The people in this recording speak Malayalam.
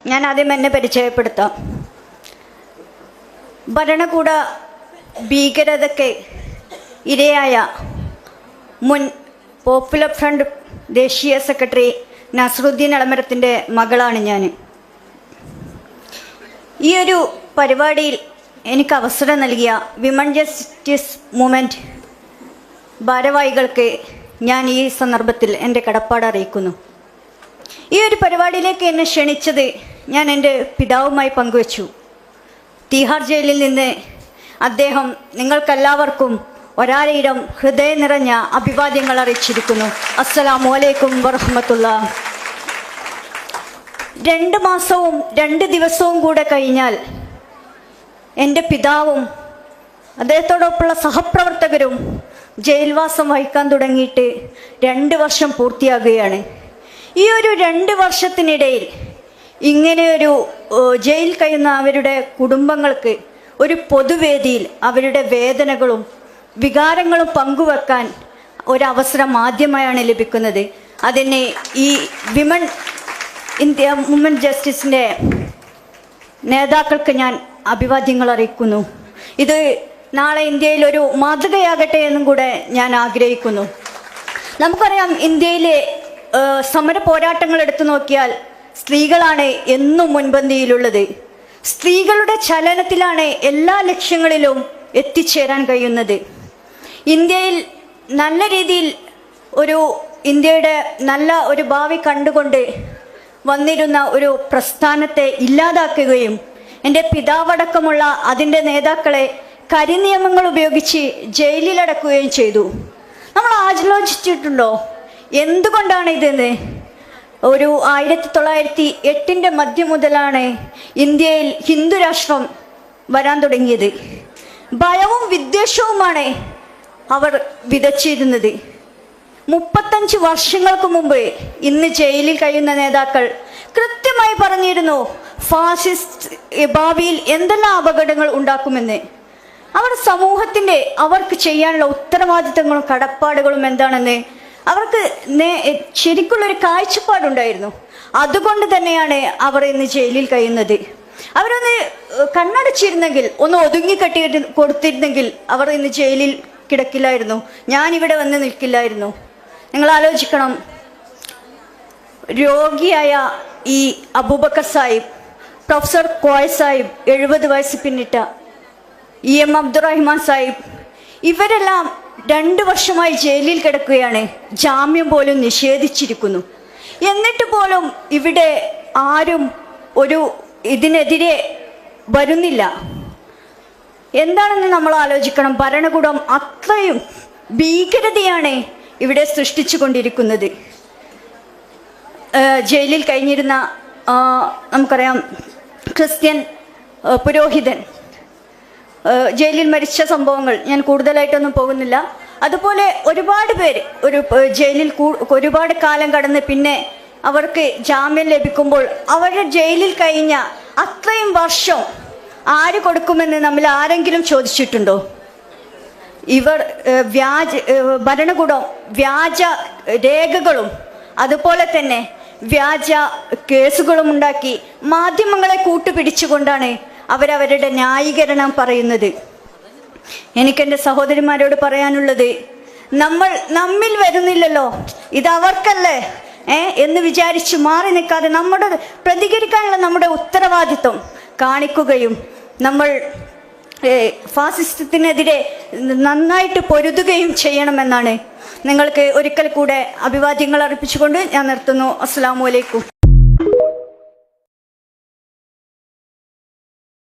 ഞാൻ ആദ്യം എന്നെ പരിചയപ്പെടുത്താം. ഭരണകൂട ഭീകരതയ്ക്ക് ഇരയായ മുൻ പോപ്പുലർ ഫ്രണ്ട് ദേശീയ സെക്രട്ടറി നസറുദ്ദീൻ എളമരത്തിൻ്റെ മകളാണ് ഞാൻ. ഈ ഒരു പരിപാടിയിൽ എനിക്ക് അവസരം നൽകിയ വിമൺ ജസ്റ്റിസ് മൂവ്മെൻറ്റ് ഭാരവാഹികൾക്ക് ഞാൻ ഈ സന്ദർഭത്തിൽ എൻ്റെ കടപ്പാട് അറിയിക്കുന്നു. ഈ ഒരു പരിപാടിയിലേക്ക് എന്നെ ക്ഷണിച്ചത് ഞാൻ എൻ്റെ പിതാവുമായി പങ്കുവച്ചു. തീഹാർ ജയിലിൽ നിന്ന് അദ്ദേഹം നിങ്ങൾക്കെല്ലാവർക്കും ഒരായിരം ഹൃദയം നിറഞ്ഞ അഭിവാദ്യങ്ങൾ അറിയിച്ചിരിക്കുന്നു. അസ്സലാമു അലൈക്കും വറഹ്മത്തുള്ളാഹി. 2 മാസവും 2 ദിവസവും കൂടെ കഴിഞ്ഞാൽ എൻ്റെ പിതാവും അദ്ദേഹത്തോടൊപ്പമുള്ള സഹപ്രവർത്തകരും ജയിൽവാസം വഹിക്കാൻ തുടങ്ങിയിട്ട് 2 വർഷം പൂർത്തിയാകുകയാണ്. ഈ ഒരു 2 വർഷത്തിനിടയിൽ ഇങ്ങനെയൊരു ജയിൽ കഴിയുന്ന അവരുടെ കുടുംബങ്ങൾക്ക് ഒരു പൊതുവേദിയിൽ അവരുടെ വേദനകളും വികാരങ്ങളും പങ്കുവെക്കാൻ ഒരവസരം ആദ്യമായാണ് ലഭിക്കുന്നത്. അതിന് ഈ വുമൺ ജസ്റ്റിസിൻ്റെ നേതാക്കൾക്ക് ഞാൻ അഭിവാദ്യങ്ങൾ അറിയിക്കുന്നു. ഇത് നാളെ ഇന്ത്യയിൽ ഒരു മാതൃകയാകട്ടെ എന്നും കൂടെ ഞാൻ ആഗ്രഹിക്കുന്നു. നമുക്കറിയാം, ഇന്ത്യയിലെ സമര പോരാട്ടങ്ങൾ എടുത്തു നോക്കിയാൽ സ്ത്രീകളാണ് എന്നും മുൻപന്തിയിലുള്ളത്. സ്ത്രീകളുടെ ചലനത്തിലാണ് എല്ലാ ലക്ഷ്യങ്ങളിലും എത്തിച്ചേരാൻ കഴിയുന്നത്. ഇന്ത്യയിൽ നല്ല രീതിയിൽ ഇന്ത്യയുടെ നല്ല ഒരു ഭാവി കണ്ടുകൊണ്ട് വന്നിരുന്ന ഒരു പ്രസ്ഥാനത്തെ ഇല്ലാതാക്കുകയും എൻ്റെ പിതാവടക്കമുള്ള അതിൻ്റെ നേതാക്കളെ കരിനിയമങ്ങൾ ഉപയോഗിച്ച് ജയിലിലടക്കുകയും ചെയ്തു. നമ്മൾ ആലോചിച്ചിട്ടുണ്ടോ എന്തുകൊണ്ടാണ് ഇതെന്ന്? 1908 മധ്യം മുതലാണ് ഇന്ത്യയിൽ ഹിന്ദു രാഷ്ട്രം വരാൻ തുടങ്ങിയത്. ഭയവും വിദ്വേഷവുമാണ് അവർ വിതച്ചിരുന്നത്. 35 വർഷങ്ങൾക്ക് മുമ്പ് ഇന്ന് ജയിലിൽ കഴിയുന്ന നേതാക്കൾ കൃത്യമായി പറഞ്ഞിരുന്നു ഫാസിസ്റ്റ് ഭാവിയിൽ എന്തെല്ലാം അപകടങ്ങൾ ഉണ്ടാക്കുമെന്ന്. അവർ സമൂഹത്തിൻ്റെ അവർക്ക് ചെയ്യാനുള്ള ഉത്തരവാദിത്തങ്ങളും കടപ്പാടുകളും എന്താണെന്ന് അവർക്ക് ശരിക്കുള്ളൊരു കാഴ്ചപ്പാടുണ്ടായിരുന്നു. അതുകൊണ്ട് തന്നെയാണ് അവർ ഇന്ന് ജയിലിൽ കഴിയുന്നത്. അവരൊന്ന് കണ്ണടച്ചിരുന്നെങ്കിൽ, ഒന്ന് ഒതുങ്ങിക്കെട്ടി കൊടുത്തിരുന്നെങ്കിൽ അവർ ഇന്ന് ജയിലിൽ കിടക്കില്ലായിരുന്നു, ഞാനിവിടെ വന്ന് നിൽക്കില്ലായിരുന്നു. നിങ്ങൾ ആലോചിക്കണം, രോഗിയായ ഈ അബൂബക്കർ സാഹിബ്, പ്രൊഫസർ കോയ സാഹിബ്, 70 വയസ്സ് പിന്നിട്ട EM അബ്ദുറഹ്മാൻ സാഹിബ്, ഇവരെല്ലാം 2 വർഷമായി ജയിലിൽ കിടക്കുകയാണ്. ജാമ്യം പോലും നിഷേധിച്ചിരിക്കുന്നു. എന്നിട്ട് പോലും ഇവിടെ ആരും ഇതിനെതിരെ വരുന്നില്ല. എന്താണെന്ന് നമ്മൾ ആലോചിക്കണം. ഭരണകൂടം അത്രയും ഭീകരതയാണ് ഇവിടെ സൃഷ്ടിച്ചു കൊണ്ടിരിക്കുന്നത്. ജയിലിൽ കഴിഞ്ഞിരുന്ന നമുക്കറിയാം, ക്രിസ്ത്യൻ പുരോഹിതൻ ജയിലിൽ മരിച്ച സംഭവങ്ങൾ ഞാൻ കൂടുതലായിട്ടൊന്നും പോകുന്നില്ല. അതുപോലെ ഒരുപാട് പേര് ജയിലിൽ ഒരുപാട് കാലം കടന്ന് പിന്നെ അവർക്ക് ജാമ്യം ലഭിക്കുമ്പോൾ അവരുടെ ജയിലിൽ കഴിഞ്ഞ അത്രയും വർഷം ആര് കൊടുക്കുമെന്ന് നമ്മൾ ആരെങ്കിലും ചോദിച്ചിട്ടുണ്ടോ? ഭരണകൂടം വ്യാജ രേഖകളും അതുപോലെ തന്നെ വ്യാജ കേസുകളും ഉണ്ടാക്കി മാധ്യമങ്ങളെ കൂട്ടുപിടിച്ചുകൊണ്ടാണ് അവരവരുടെ ന്യായീകരണം പറയുന്നത്. എനിക്കെൻ്റെ സഹോദരിമാരോട് പറയാനുള്ളത്, നമ്മിൽ വരുന്നില്ലല്ലോ, ഇത് അവർക്കല്ലേ എന്ന് വിചാരിച്ച് മാറി നിൽക്കാതെ പ്രതികരിക്കാനുള്ള നമ്മുടെ ഉത്തരവാദിത്വം കാണിക്കുകയും നമ്മൾ ഫാസിസത്തിനെതിരെ നന്നായിട്ട് പൊരുതുകയും ചെയ്യണമെന്നാണ് നിങ്ങൾക്ക് ഒരിക്കൽ കൂടെ അഭിവാദ്യങ്ങൾ അർപ്പിച്ചുകൊണ്ട് ഞാൻ നിർത്തുന്നു. അസ്സലാമു അലൈക്കും.